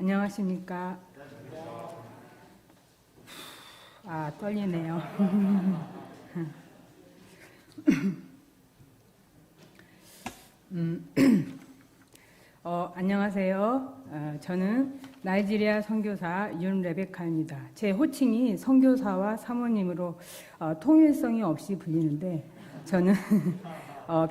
안녕하십니까. 떨리네요. 안녕하세요. 저는 나이지리아 선교사 윤레베카입니다. 제 호칭이 선교사와 사모님으로 통일성이 없이 불리는데 저는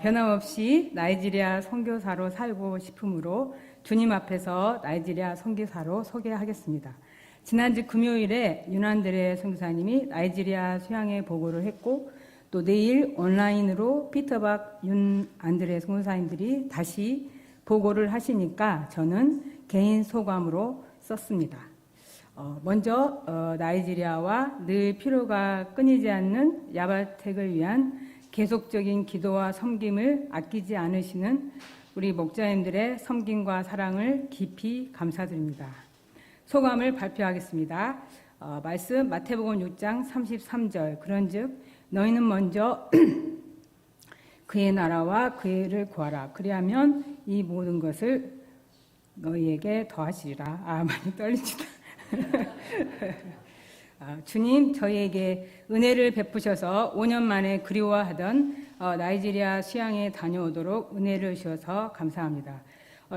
변함없이 나이지리아 선교사로 살고 싶으므로 주님 앞에서 나이지리아 선교사로 소개하겠습니다. 지난주 금요일에 윤안드레 선교사님이 나이지리아 수양회 보고를 했고 또 내일 온라인으로 피터박 윤안드레 선교사님들이 다시 보고를 하시니까 저는 개인 소감으로 썼습니다. 먼저 나이지리아와 늘 필요가 끊이지 않는 야바텍을 위한 계속적인 기도와 섬김을 아끼지 않으시는 우리 목자님들의 섬김과 사랑을 깊이 감사드립니다. 소감을 발표하겠습니다. 말씀 마태복음 6장 33절 그런즉 너희는 먼저 그의 나라와 그의 구하라. 그리하면 이 모든 것을 너희에게 더하시리라. 많이 떨리시다. 주님 저희에게 은혜를 베푸셔서 5년 만에 그리워하던 나이지리아 수양에 다녀오도록 은혜를 주셔서 감사합니다.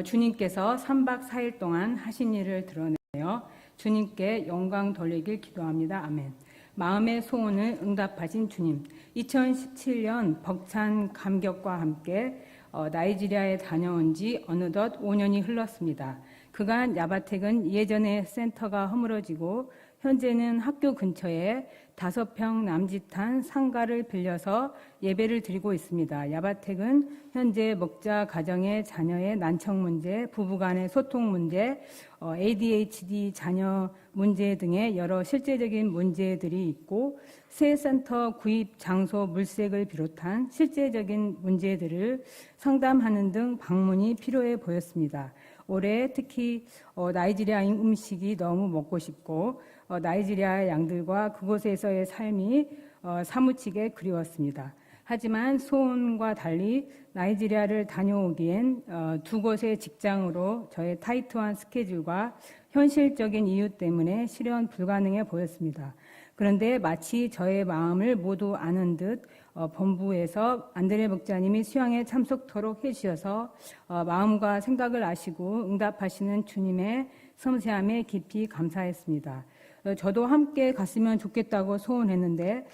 주님께서 3박 4일 동안 하신 일을 드러내어 주님께 영광 돌리길 기도합니다. 아멘. 마음의 소원을 응답하신 주님, 2017년 벅찬 감격과 함께 나이지리아에 다녀온 지 어느덧 5년이 흘렀습니다. 그간 야바텍은 예전에 센터가 허물어지고 현재는 학교 근처에 5평 남짓한 상가를 빌려서 예배를 드리고 있습니다. 야바텍은 현재 목자 가정의 자녀의 난청 문제, 부부간의 소통 문제, ADHD 자녀 문제 등의 여러 실제적인 문제들이 있고 새 센터 구입 장소 물색을 비롯한 실제적인 문제들을 상담하는 등 방문이 필요해 보였습니다. 올해 특히 나이지리아 음식이 너무 먹고 싶고 나이지리아 양들과 그곳에서의 삶이 사무치게 그리웠습니다. 하지만 소원과 달리 나이지리아를 다녀오기엔 두 곳의 직장으로 저의 타이트한 스케줄과 현실적인 이유 때문에 실현 불가능해 보였습니다. 그런데 마치 저의 마음을 모두 아는 듯 본부에서 안드레 목자님이 수양에 참석토록 해주셔서 마음과 생각을 아시고 응답하시는 주님의 섬세함에 깊이 감사했습니다. 저도 함께 갔으면 좋겠다고 소원했는데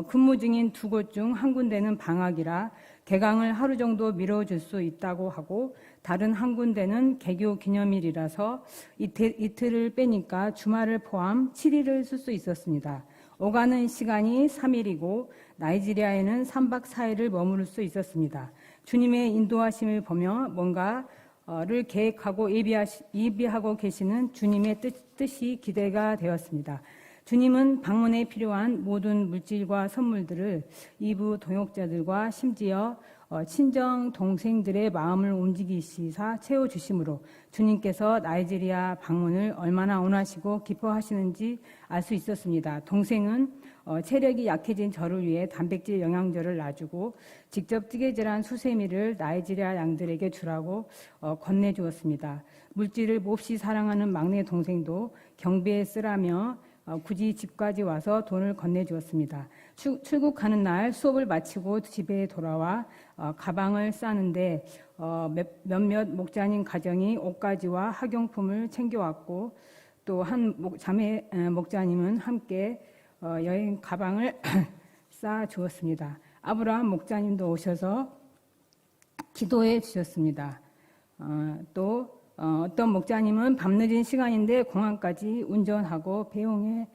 근무 중인 두 곳 중 한 군데는 방학이라 개강을 하루 정도 미뤄줄 수 있다고 하고 다른 한 군데는 개교 기념일이라서 이틀을 빼니까 주말을 포함 7일을 쓸 수 있었습니다. 오가는 시간이 3일이고 나이지리아에는 3박 4일을 머무를 수 있었습니다. 주님의 인도하심을 보며 뭔가를 계획하고 예비하고 계시는 주님의 뜻이 기대가 되었습니다. 주님은 방문에 필요한 모든 물질과 선물들을 이부 동역자들과 심지어 친정 동생들의 마음을 움직이시사 채워주심으로 주님께서 나이지리아 방문을 얼마나 원하시고 기뻐하시는지 알 수 있었습니다. 동생은 체력이 약해진 저를 위해 단백질 영양제를 놔주고 직접 뜨개질한 수세미를 나이지리아 양들에게 주라고 건네주었습니다. 물질을 몹시 사랑하는 막내 동생도 경비에 쓰라며 굳이 집까지 와서 돈을 건네주었습니다. 출국하는 날 수업을 마치고 집에 돌아와 가방을 싸는데 몇몇 목자님 가정이 옷가지와 학용품을 챙겨왔고 또 한 자매 목자님은 함께 여행 가방을 싸주었습니다. 아브라함 목자님도 오셔서 기도해 주셨습니다. 또 어떤 목자님은 밤늦은 시간인데 공항까지 운전하고 배웅해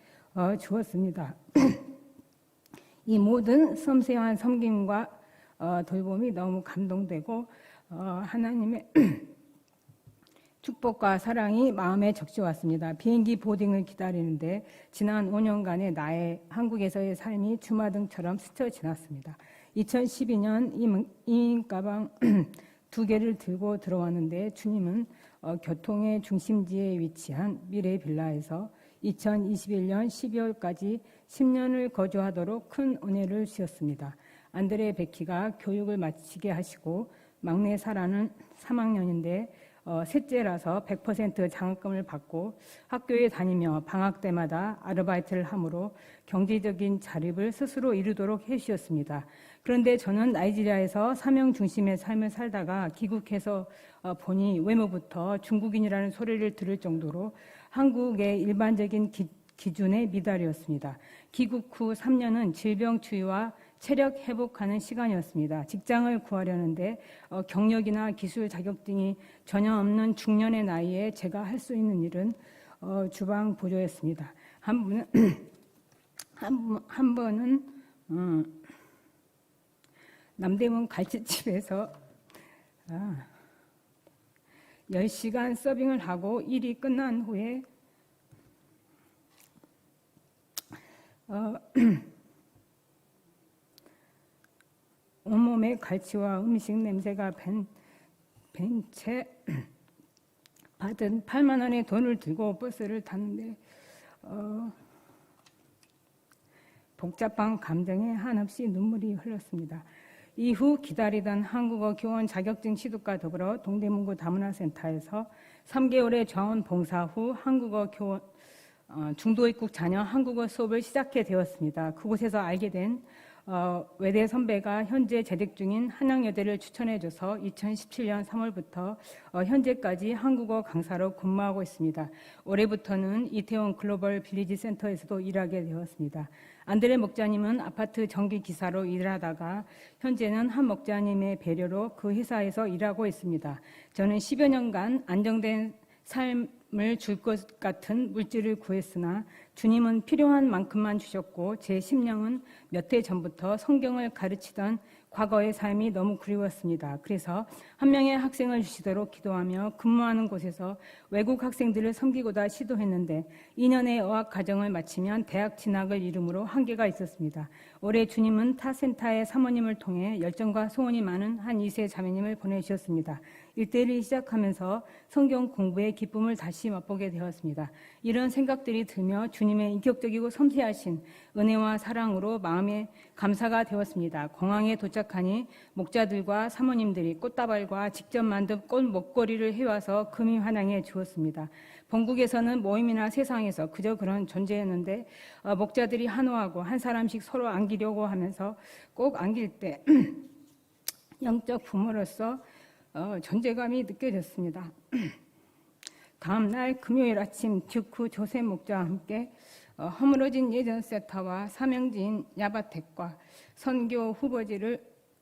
주었습니다. 이 모든 섬세한 섬김과 돌봄이 너무 감동되고 하나님의 축복과 사랑이 마음에 적셔왔습니다. 비행기 보딩을 기다리는데 지난 5년간의 나의 한국에서의 삶이 주마등처럼 스쳐 지났습니다. 2012년 이민 가방 2개를 들고 들어왔는데 주님은 교통의 중심지에 위치한 미래 빌라에서 2021년 12월까지 10년을 거주하도록 큰 은혜를 주셨습니다. 안드레 베키가 교육을 마치게 하시고 막내 사라는 3학년인데 셋째라서 100% 장학금을 받고 학교에 다니며 방학 때마다 아르바이트를 하므로 경제적인 자립을 스스로 이루도록 해주셨습니다. 그런데 저는 나이지리아에서 사명 중심의 삶을 살다가 귀국해서 보니 외모부터 중국인이라는 소리를 들을 정도로 한국의 일반적인 기준에 미달이었습니다. 귀국 후 3년은 질병 추이와 체력 회복하는 시간이었습니다. 직장을 구하려는데 경력이나 기술 자격증이 전혀 없는 중년의 나이에 제가 할 수 있는 일은 주방 보조였습니다. 한 번은 남대문 갈치집에서 10시간 서빙을 하고 일이 끝난 후에 온몸에 갈치와 음식 냄새가 밴 채 받은 8만 원의 돈을 들고 버스를 탔는데 복잡한 감정에 한없이 눈물이 흘렀습니다. 이후 기다리던 한국어 교원 자격증 취득과 더불어 동대문구 다문화센터에서 3개월의 자원 봉사 후 한국어 교원 중도 입국 자녀 한국어 수업을 시작게 되었습니다. 그곳에서 알게 된 외대 선배가 현재 재직 중인 한양여대를 추천해줘서 2017년 3월부터 현재까지 한국어 강사로 근무하고 있습니다. 올해부터는 이태원 글로벌 빌리지 센터에서도 일하게 되었습니다. 안드레 목자님은 아파트 전기기사로 일하다가 현재는 한 목자님의 배려로 그 회사에서 일하고 있습니다. 저는 10여 년간 안정된 삶을 줄 것 같은 물질을 구했으나 주님은 필요한 만큼만 주셨고 제 심령은 몇 해 전부터 성경을 가르치던 과거의 삶이 너무 그리웠습니다. 그래서 한 명의 학생을 주시도록 기도하며 근무하는 곳에서 외국 학생들을 섬기고자 시도했는데 2년의 어학 과정을 마치면 대학 진학을 이름으로 한계가 있었습니다. 올해 주님은 타 센터의 사모님을 통해 열정과 소원이 많은 한 2세 자매님을 보내주셨습니다. 일대일을 시작하면서 성경 공부의 기쁨을 다시 맛보게 되었습니다. 이런 생각들이 들며 주님의 인격적이고 섬세하신 은혜와 사랑으로 마음에 감사가 되었습니다. 공항에 도착하니 목자들과 사모님들이 꽃다발과 직접 만든 꽃 목걸이를 해와서 금이 환영해 주었습니다. 본국에서는 모임이나 세상에서 그저 그런 존재였는데 목자들이 한호하고 한 사람씩 서로 안기려고 하면서 꼭 안길 때 영적 부모로서 존재감이 느껴졌습니다. 다음 날 금요일 아침 듀크 조셉 목자와 함께 허물어진 예전 센터와 사명지인 야바텍과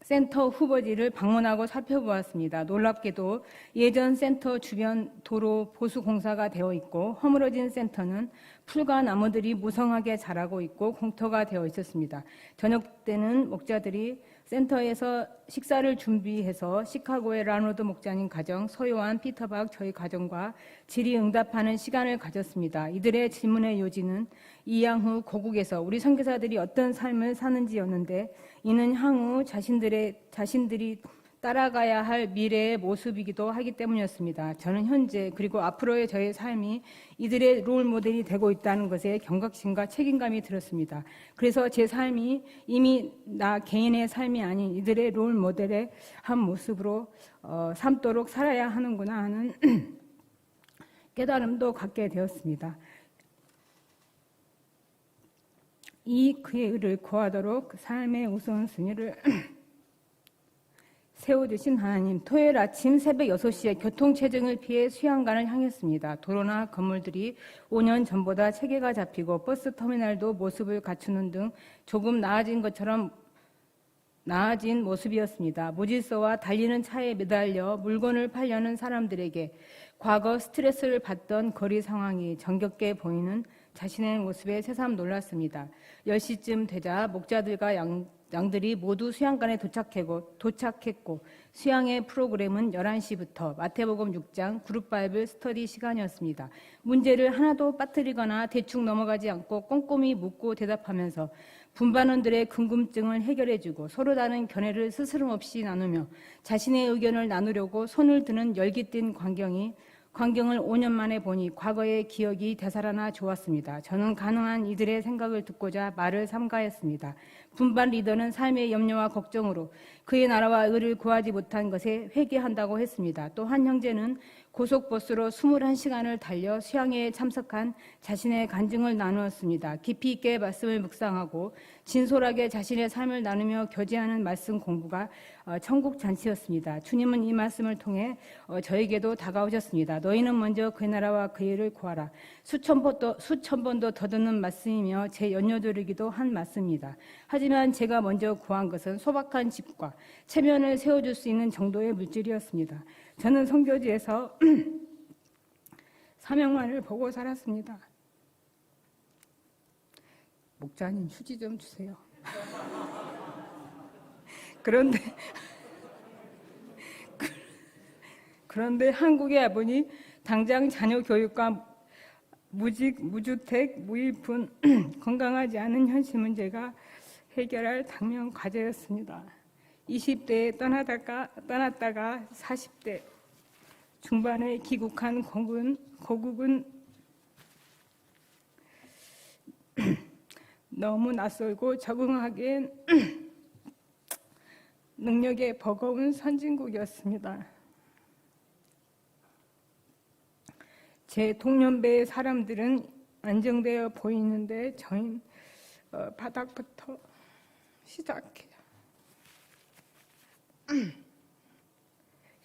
센터 후보지를 방문하고 살펴보았습니다. 놀랍게도 예전 센터 주변 도로 보수 공사가 되어 있고 허물어진 센터는 풀과 나무들이 무성하게 자라고 있고 공터가 되어 있었습니다. 저녁 때는 목자들이 센터에서 식사를 준비해서 시카고의 라노드 목자님 가정, 서요한 피터박 저희 가정과 질의응답하는 시간을 가졌습니다. 이들의 질문의 요지는 이양 후 고국에서 우리 선교사들이 어떤 삶을 사는지였는데 이는 향후 자신들이 따라가야 할 미래의 모습이기도 하기 때문이었습니다. 저는 현재 그리고 앞으로의 저의 삶이 이들의 롤 모델이 되고 있다는 것에 경각심과 책임감이 들었습니다. 그래서 제 삶이 이미 나 개인의 삶이 아닌 이들의 롤 모델의 한 모습으로 삼도록 살아야 하는구나 하는 깨달음도 갖게 되었습니다. 이 그의 의를 구하도록 삶의 우선순위를 세워주신 하나님, 토요일 아침 새벽 6시에 교통체증을 피해 수양관을 향했습니다. 도로나 건물들이 5년 전보다 체계가 잡히고 버스 터미널도 모습을 갖추는 등 조금 나아진 모습이었습니다. 무질서와 달리는 차에 매달려 물건을 팔려는 사람들에게 과거 스트레스를 받던 거리 상황이 정겹게 보이는 자신의 모습에 새삼 놀랐습니다. 10시쯤 되자 목자들과 양들이 모두 수양관에 도착했고 수양의 프로그램은 11시부터 마태복음 6장 그룹 바이블 스터디 시간이었습니다. 문제를 하나도 빠뜨리거나 대충 넘어가지 않고 꼼꼼히 묻고 대답하면서 분반원들의 궁금증을 해결해주고 서로 다른 견해를 스스럼 없이 나누며 자신의 의견을 나누려고 손을 드는 열깃 띤 광경을 5년 만에 보니 과거의 기억이 되살아나 좋았습니다. 저는 가능한 이들의 생각을 듣고자 말을 삼가했습니다. 분반 리더는 삶의 염려와 걱정으로 그의 나라와 의를 구하지 못한 것에 회개한다고 했습니다. 또 한 형제는 고속버스로 21시간을 달려 수양회에 참석한 자신의 간증을 나누었습니다. 깊이 있게 말씀을 묵상하고 진솔하게 자신의 삶을 나누며 교제하는 말씀 공부가 천국 잔치였습니다. 주님은 이 말씀을 통해 저에게도 다가오셨습니다. 너희는 먼저 그의 나라와 그의 일을 구하라. 수천 번도 더 듣는 말씀이며 제 연료드리기도 한 말씀입니다. 하지만 제가 먼저 구한 것은 소박한 집과 체면을 세워줄 수 있는 정도의 물질이었습니다. 저는 선교지에서 사명만을 보고 살았습니다. 목자님 휴지 좀 주세요. 그런데 한국의 아버니 당장 자녀 교육과 무주택, 무일푼, 건강하지 않은 현실 문제가 해결할 당면 과제였습니다. 20대에 떠났다가 40대 중반에 귀국한 고국은 너무 낯설고 적응하기엔 능력의 버거운 선진국이었습니다. 제 동년배의 사람들은 안정되어 보이는데 저희는 바닥부터 시작해요.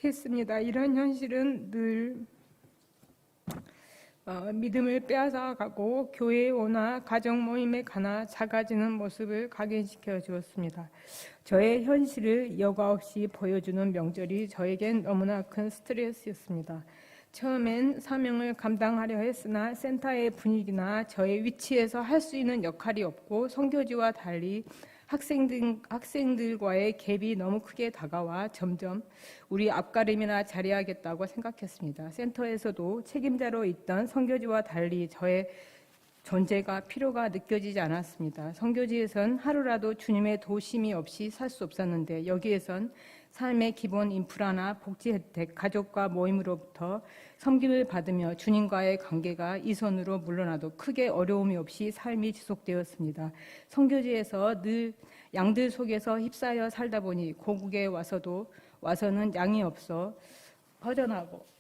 했습니다. 이런 현실은 늘 믿음을 빼앗아가고 교회에 오나 가정 모임에 가나 작아지는 모습을 각인시켜 주었습니다. 저의 현실을 여과 없이 보여주는 명절이 저에겐 너무나 큰 스트레스였습니다. 처음엔 사명을 감당하려 했으나 센터의 분위기나 저의 위치에서 할 수 있는 역할이 없고 선교지와 달리 학생들과의 갭이 너무 크게 다가와 점점 우리 앞가림이나 자리하겠다고 생각했습니다. 센터에서도 책임자로 있던 선교지와 달리 저의 존재가 필요가 느껴지지 않았습니다. 선교지에선 하루라도 주님의 도우심이 없이 살 수 없었는데 여기에선 삶의 기본 인프라나 복지 혜택, 가족과 모임으로부터 섬김을 받으며 주님과의 관계가 이선으로 물러나도 크게 어려움이 없이 삶이 지속되었습니다. 선교지에서 늘 양들 속에서 휩싸여 살다 보니 고국에 와서는 양이 없어 허전하고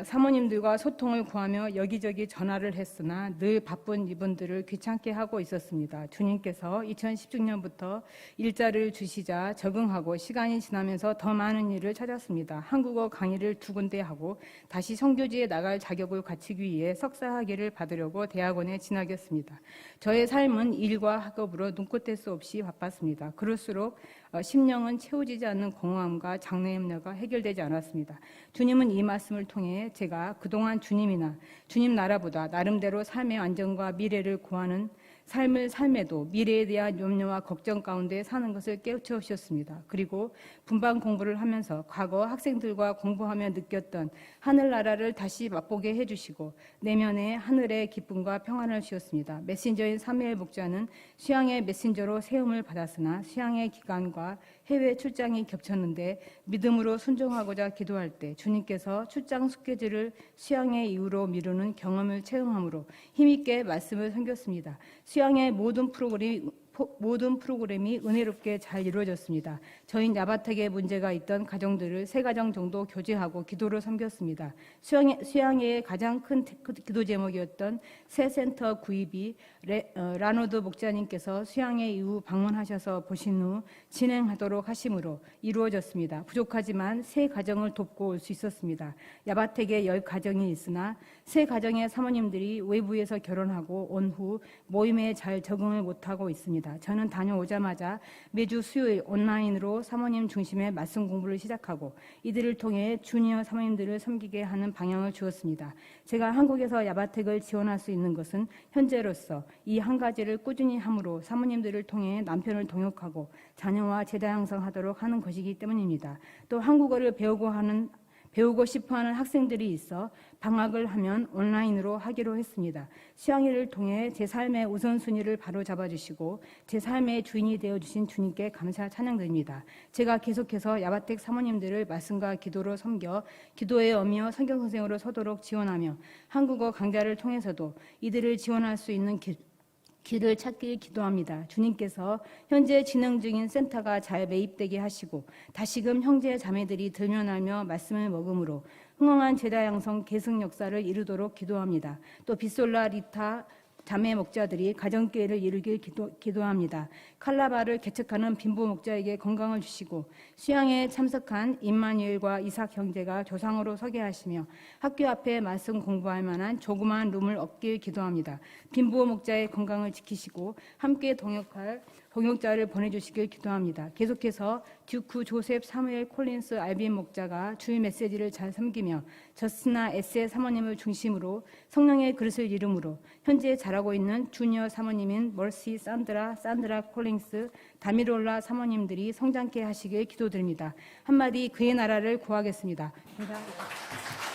사모님들과 소통을 구하며 여기저기 전화를 했으나 늘 바쁜 이분들을 귀찮게 하고 있었습니다. 주님께서 2016년부터 일자를 주시자 적응하고 시간이 지나면서 더 많은 일을 찾았습니다. 한국어 강의를 2군데 하고 다시 선교지에 나갈 자격을 갖추기 위해 석사학위를 받으려고 대학원에 진학했습니다. 저의 삶은 일과 학업으로 눈코 뗄 수 없이 바빴습니다. 그럴수록 심령은 채워지지 않는 공허함과 장래 염려가 해결되지 않았습니다. 주님은 이 말씀을 통해 제가 그동안 주님이나 주님 나라보다 나름대로 삶의 안정과 미래를 구하는 삶을 삶에도 미래에 대한 염려와 걱정 가운데 사는 것을 깨우쳐 주셨습니다. 그리고 분반 공부를 하면서 과거 학생들과 공부하며 느꼈던 하늘나라를 다시 맛보게 해주시고 내면에 하늘의 기쁨과 평안을 주셨습니다. 메신저인 사무엘 목자는 수양의 메신저로 세움을 받았으나 수양의 기간과 해외 출장이 겹쳤는데 믿음으로 순종하고자 기도할 때 주님께서 출장 스케줄을 수양의 이유로 미루는 경험을 체험함으로 힘있게 말씀을 섬겼습니다. 수양의 모든 프로그램이 은혜롭게 잘 이루어졌습니다. 저희 야바텍에 문제가 있던 가정들을 3가정 정도 교제하고 기도로 섬겼습니다. 수양회의 가장 큰 기도 제목이었던 새 센터 구입이 라노드 목자님께서 수양회 이후 방문하셔서 보신 후 진행하도록 하심으로 이루어졌습니다. 부족하지만 3가정을 돕고 올 수 있었습니다. 야바텍에 10가정이 있으나 3가정의 사모님들이 외부에서 결혼하고 온 후 모임에 잘 적응을 못하고 있습니다. 저는 다녀오자마자 매주 수요일 온라인으로 사모님 중심의 말씀 공부를 시작하고 이들을 통해 주니어 사모님들을 섬기게 하는 방향을 주었습니다. 제가 한국에서 야바텍을 지원할 수 있는 것은 현재로서 이 한 가지를 꾸준히 함으로 사모님들을 통해 남편을 동역하고 자녀와 제자 양성하도록 하는 것이기 때문입니다. 또 한국어를 배우고 싶어하는 학생들이 있어 방학을 하면 온라인으로 하기로 했습니다. 수양회를 통해 제 삶의 우선순위를 바로 잡아주시고 제 삶의 주인이 되어주신 주님께 감사 찬양드립니다. 제가 계속해서 야바텍 사모님들을 말씀과 기도로 섬겨 기도에 엄며 성경선생으로 서도록 지원하며 한국어 강좌를 통해서도 이들을 지원할 수 있는 길을 찾길 기도합니다. 주님께서 현재 진행 중인 센터가 잘 매입되게 하시고 다시금 형제 자매들이 들면하며 말씀을 먹음으로 흥황한 제다 양성 계승 역사를 이루도록 기도합니다. 또 빗솔라 리타 자매 목자들이 가정교회를 이루길 기도합니다. 칼라바를 개척하는 빈부 목자에게 건강을 주시고 수양에 참석한 임마누엘과 이삭 형제가 조상으로 서게 하시며 학교 앞에 말씀 공부할 만한 조그마한 룸을 얻길 기도합니다. 빈부 목자의 건강을 지키시고 함께 동역할 동역자를 보내주시길 기도합니다. 계속해서 듀크 조셉 사무엘 콜린스 알빈 목자가 주의 메시지를 잘 섬기며 저스나 에세 사모님을 중심으로 성령의 그릇을 이름으로 현재 잘하고 있는 주니어 사모님인 멀시 산드라 콜린스 다미롤라 사모님들이 성장케 하시길 기도드립니다. 한마디 그의 나라를 구하겠습니다. 감사합니다.